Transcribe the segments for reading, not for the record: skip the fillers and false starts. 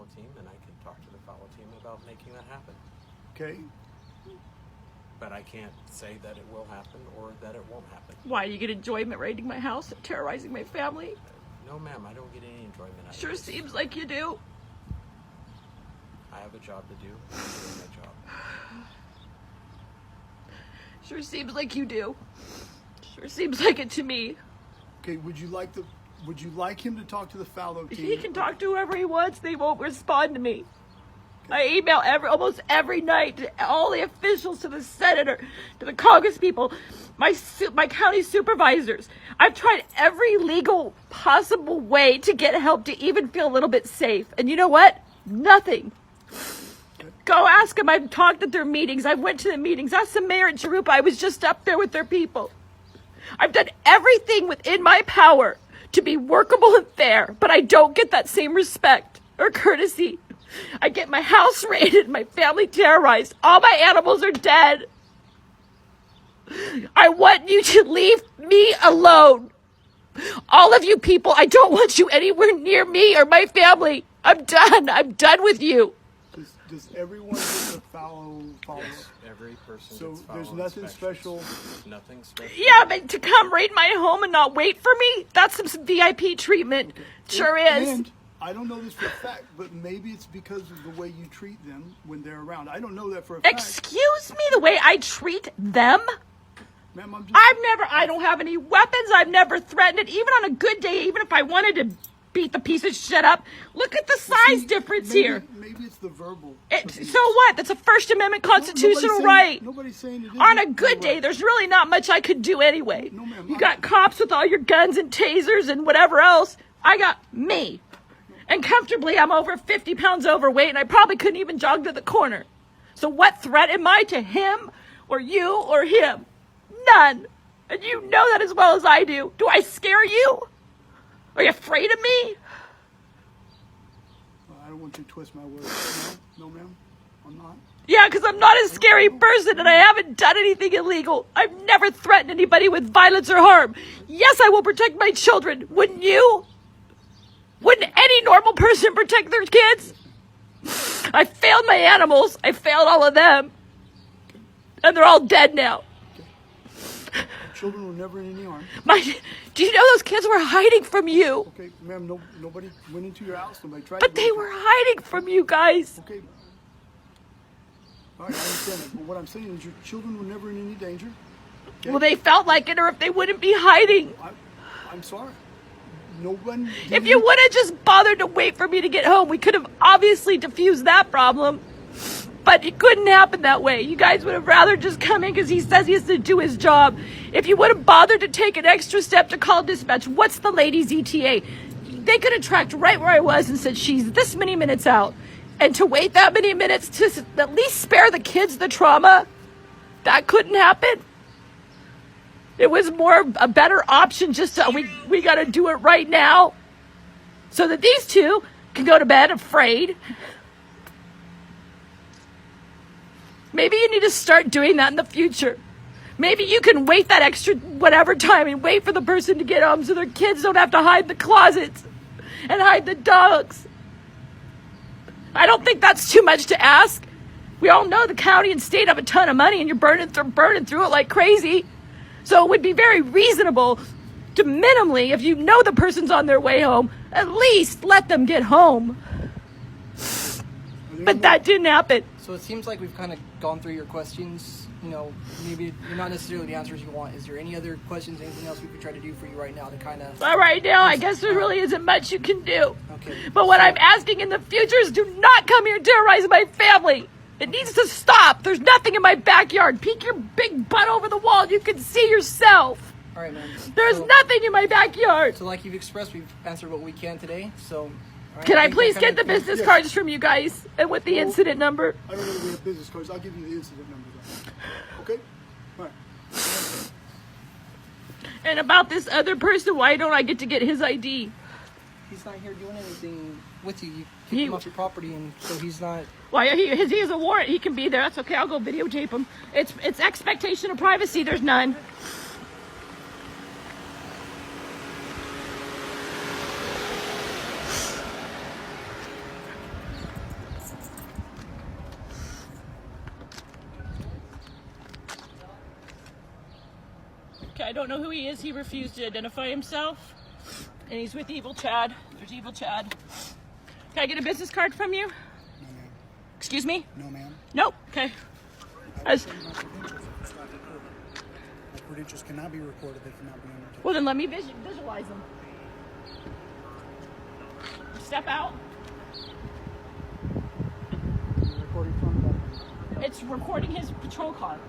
fallow team, and I can talk to the fallow team about making that happen. Okay. But I can't say that it will happen or that it won't happen. Why, you get enjoyment raiding my house and terrorizing my family? No, ma'am, I don't get any enjoyment out of Sure this. seems like you do. I have a job to do. I'm doing my job. Sure seems like you do. Sure seems like it to me. Okay, would you like him to talk to the fallow team? He can talk to whoever he wants. They won't respond to me. I email almost every night to all the officials, to the senator, to the Congress people, my county supervisors. I've tried every legal possible way to get help to even feel a little bit safe. And you know what? Nothing. Go ask them. I've talked at their meetings. I went to the meetings. Ask the mayor at Jurupa. I was just up there with their people. I've done everything within my power to be workable and fair, but I don't get that same respect or courtesy. I get my house raided, my family terrorized, all my animals are dead. I want you to leave me alone. All of you people, I don't want you anywhere near me or my family. I'm done. I'm done with you. Does everyone get the fallow follow? Yes, every person So gets fallow there's nothing inspections. special. Nothing special. Yeah, but to come raid my home and not wait for me, that's some VIP treatment. Sure is. And I don't know this for a fact, but maybe it's because of the way you treat them when they're around. I don't know that for a fact. Excuse me, the way I treat them? Ma'am, I'm just... I don't have any weapons. I've never threatened it. Even on a good day, even if I wanted to beat the piece of shit up. Look at the size difference here. Maybe it's the verbal. So what? That's a First Amendment constitutional right. Nobody's saying it isn't. On a good day, there's really not much I could do anyway. No, ma'am, You got cops with all your guns and tasers and whatever else. I got me. And comfortably, I'm over 50 pounds overweight, and I probably couldn't even jog to the corner. So what threat am I to him or you or him? None. And you know that as well as I do. Do I scare you? Are you afraid of me? I don't want you to twist my words. No, ma'am, I'm not. Yeah, because I'm not a scary person and I haven't done anything illegal. I've never threatened anybody with violence or harm. Yes, I will protect my children. Wouldn't you? Wouldn't any normal person protect their kids? I failed my animals. I failed all of them. And they're all dead now. Children were never in any harm. Do you know those kids were hiding from you? Okay, ma'am, nobody went into your house. Nobody tried But to. they were hiding from you guys. Okay. All right, I understand that. But what I'm saying is your children were never in any danger. Okay? Well, they felt like it, or if they wouldn't be hiding. I'm sorry. No one... If you would have just bothered to wait for me to get home, we could have obviously diffused that problem. But it couldn't happen that way. You guys would have rather just come in because he says he has to do his job. If you would have bothered to take an extra step to call dispatch, what's the lady's ETA? They could have tracked right where I was and said, she's this many minutes out. And to wait that many minutes to at least spare the kids the trauma, that couldn't happen. It was more a better option just to, we got to do it right now so that these two can go to bed afraid. Maybe you need to start doing that in the future. Maybe you can wait that extra whatever time and wait for the person to get home so their kids don't have to hide the closets and hide the dogs. I don't think that's too much to ask. We all know the county and state have a ton of money and you're burning through it like crazy. So it would be very reasonable to minimally, if you know the person's on their way home, at least let them get home. But that didn't happen. So it seems like we've kind of gone through your questions. You know, maybe you're not necessarily the answers you want. Is there any other questions, anything else we could try to do for you right now to kind of... Well, right now, I guess there really isn't much you can do. Okay. But what I'm asking in the future is do not come here and terrorize my family. It needs to stop. There's nothing in my backyard. Peek your big butt over the wall and you can see yourself. All right, man. There's nothing in my backyard. So like you've expressed, we've answered what we can today. So... Right, Can I please get the business cards from you guys and with the incident number? I don't know if we have business cards. I'll give you the incident number, though. Okay? All right. And about this other person, why don't I get to get his ID? He's not here doing anything with you. You kicked him off your property, and so he's not... Why, he has a warrant. He can be there. That's okay. I'll go videotape him. It's expectation of privacy. There's none. Okay, I don't know who he is. He refused to identify himself. And he's with Evil Chad. There's Evil Chad. Can I get a business card from you? No, ma'am. Excuse me? No, ma'am. Nope. Okay. I was- My credentials cannot be recorded. They cannot be entered. well, then let me visualize them. Step out. Recording from the It's recording his patrol car.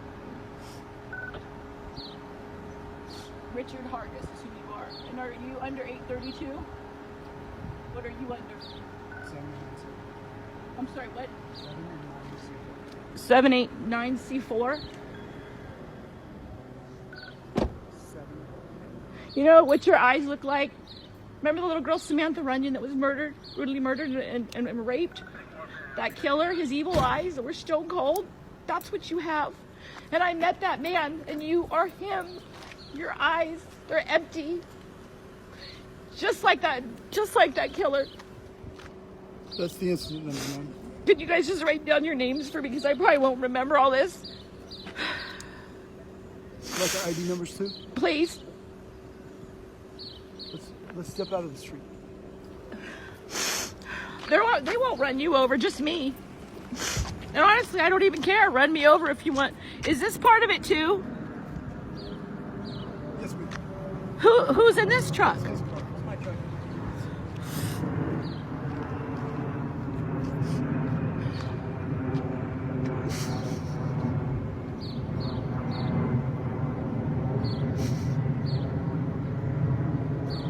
Richard Hargis is who you are. And are you under 832? What are you under? 7 I'm sorry, what? 7 789C4? 7. You know what your eyes look like? Remember the little girl Samantha Runyon that was murdered, brutally murdered and raped? That killer, his evil eyes that were stone cold, that's what you have. And I met that man, and you are him. Your eyes, they're empty. Just like that killer. That's the incident number, ma'am. Could you guys just write down your names for me, because I probably won't remember all this? Like the ID numbers too? Please. Let's step out of the street. They won't run you over, just me. And honestly, I don't even care. Run me over if you want. Is this part of it too? Yes, ma'am. Who's in this truck? It's my truck.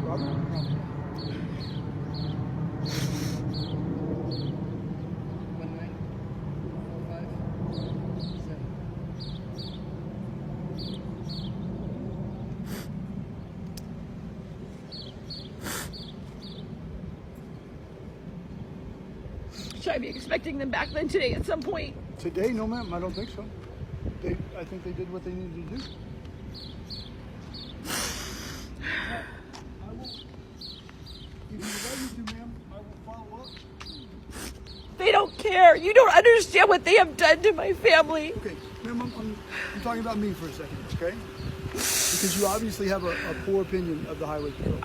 Robert? Should I be expecting them back then today at some point? Today, no, ma'am. I don't think so. I think they did what they needed to do. I will, if you would like me to, ma'am, I will follow up. They don't care. You don't understand what they have done to my family. Okay, ma'am, I'm talking about me for a second, okay? Because you obviously have a poor opinion of the highway patrol.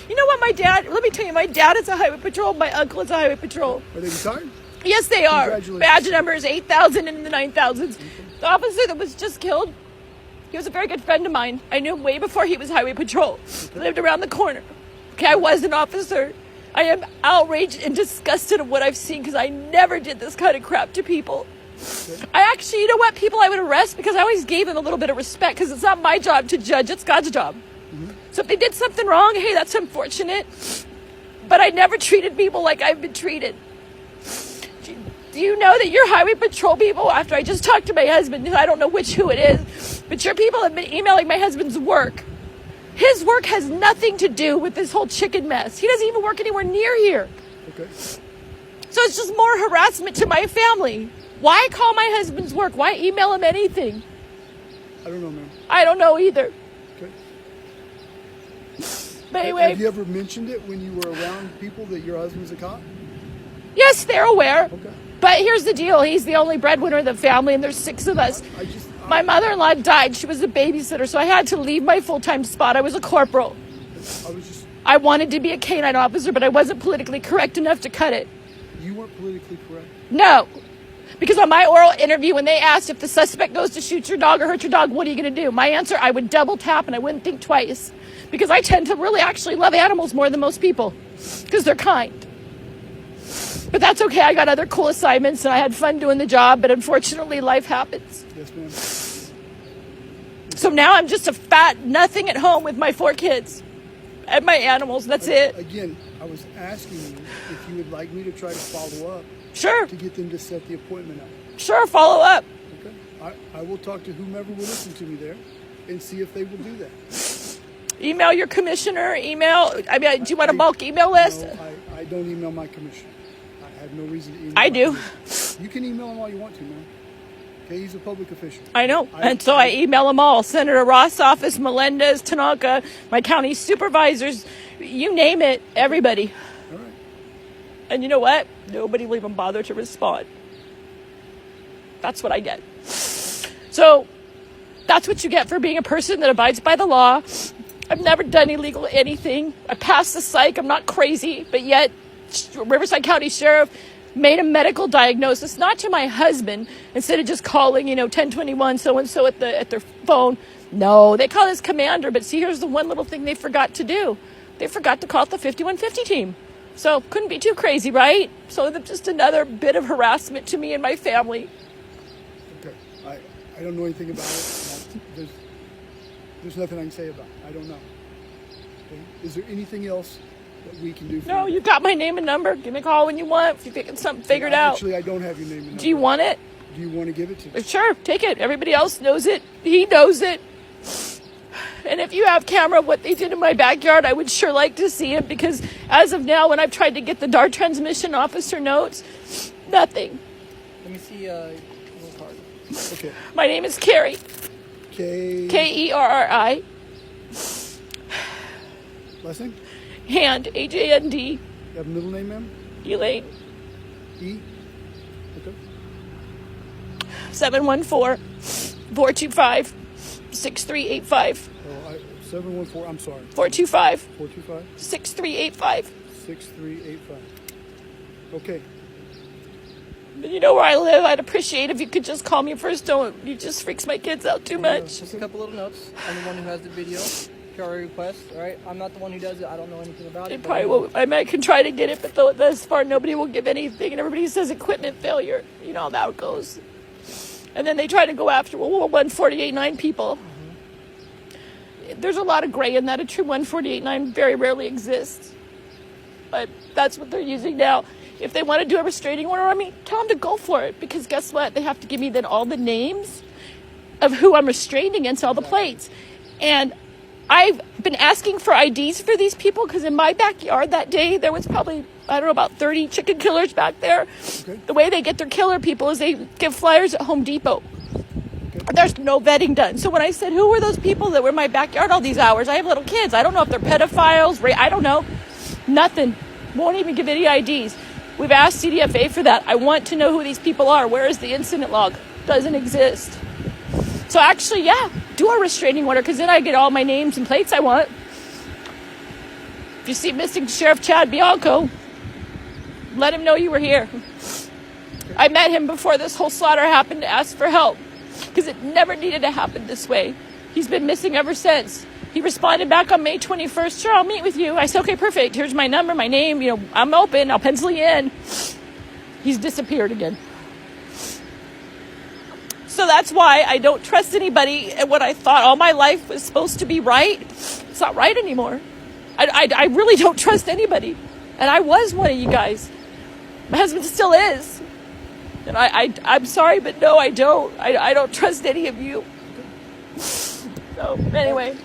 You know what, let me tell you, my dad is a highway patrol, my uncle is a highway patrol. Are they retired? Yes, they are. Congratulations. Badge number is 8,000 and in the 9,000s. The officer that was just killed, he was a very good friend of mine. I knew him way before he was highway patrol. He lived around the corner. Okay, I was an officer. I am outraged and disgusted of what I've seen because I never did this kind of crap to people. I actually, you know what, people I would arrest because I always gave them a little bit of respect because it's not my job to judge, it's God's job. So if they did something wrong, hey, that's unfortunate. But I never treated people like I've been treated. Do you know that your highway patrol people, after I just talked to my husband, I don't know who it is, but your people have been emailing my husband's work. His work has nothing to do with this whole chicken mess. He doesn't even work anywhere near here. Okay. So it's just more harassment to my family. Why call my husband's work? Why email him anything? I don't know, ma'am. I don't know either. Okay. But anyway, Have you ever mentioned it when you were around people that your husband's a cop? yes, they're aware. Okay. But here's the deal. He's the only breadwinner of the family, and there's 6 of us. My mother-in-law died. She was a babysitter, so I had to leave my full-time spot. I was a corporal. I wanted to be a canine officer, but I wasn't politically correct enough to cut it. You weren't politically correct. No. Because on my oral interview, when they asked if the suspect goes to shoot your dog or hurt your dog, what are you going to do? My answer, I would double tap and I wouldn't think twice. Because I tend to really actually love animals more than most people. Because they're kind. But that's okay. I got other cool assignments and I had fun doing the job. But unfortunately, life happens. Yes, ma'am. So now I'm just a fat nothing at home with my 4 kids. And my animals. That's it. Again, I was asking you if you would like me to try to follow up Sure. to get them to set the appointment up. Sure. Follow up. Okay. I will talk to whomever will listen to me there and see if they will do that. Email your commissioner. Do you want a bulk email list? No, I don't email my commissioner. I have no reason to email I my do. commissioner. You can email him all you want to, man. Okay, he's a public official. I know. And so I email them all. Senator Ross' office, Melendez, Tanaka, my county supervisors, you name it, everybody. All right. And you know what? Nobody will even bother to respond. That's what I get. So That's what you get for being a person that abides by the law. I've never done illegal anything. I passed the psych. I'm not crazy, but yet Riverside County Sheriff made a medical diagnosis, not to my husband, instead of just calling, 1021 so-and-so at their phone. No, they call this commander, but see, here's the one little thing they forgot to do. They forgot to call it the 5150 team. So couldn't be too crazy, right? So that's just another bit of harassment to me and my family. Okay. I don't know anything about it. There's nothing I can say about it. I don't know. Okay. Is there anything else that we can do for No, you? you've got my name and number. Give me a call when you want if you're getting something figured out. Actually, I don't have your name and number. Do you want it? Do you want to give it to me? Sure, take it. Everybody else knows it. He knows it. And if you have camera, what they did in my backyard, I would sure like to see it, because as of now, when I've tried to get the DART transmission officer notes, nothing. Let me see your card. Okay. My name is Carrie. Kerri. Last name? Hand, HAND, You have a middle name, ma'am? Elaine, E? Okay. 714-425-6385. 714, I'm sorry. 425 425 6385. 6385. Okay. You know where I live. I'd appreciate if you could just call me first. Don't. You just freaks my kids out too much. Just a couple little notes. I'm the one who has the video. PR request. All right. I'm not the one who does it. I don't know anything about it. It probably will. I might can try to get it, but though thus far nobody will give anything, and everybody says equipment failure. You know how that goes. And then they try to go after 148.9 people. There's a lot of gray in that. A true 148.9 very rarely exists. But that's what they're using now. If they want to do a restraining order on me, tell them to go for it. Because guess what? They have to give me then all the names of who I'm restrained against, all the plates. And I've been asking for IDs for these people, because in my backyard that day, there was probably, I don't know, about 30 chicken killers back there. Okay. The way they get their killer people is they give flyers at Home Depot. There's no vetting done. So when I said, who were those people that were in my backyard all these hours? I have little kids. I don't know if they're pedophiles. I don't know. Nothing. Won't even give any IDs. We've asked CDFA for that. I want to know who these people are. Where is the incident log? Doesn't exist. So actually, yeah, do a restraining order, because then I get all my names and plates I want. If you see missing Sheriff Chad Bianco, let him know you were here. I met him before this whole slaughter happened to ask for help, because it never needed to happen this way. He's been missing ever since. He responded back on May 21st. Sure, I'll meet with you. I said, okay, perfect. Here's my number, my name. I'm open. I'll pencil you in. He's disappeared again. So that's why I don't trust anybody. And what I thought all my life was supposed to be right, it's not right anymore. I really don't trust anybody. And I was one of you guys. My husband still is. And I'm sorry, but no, I don't. I don't trust any of you. So, anyway.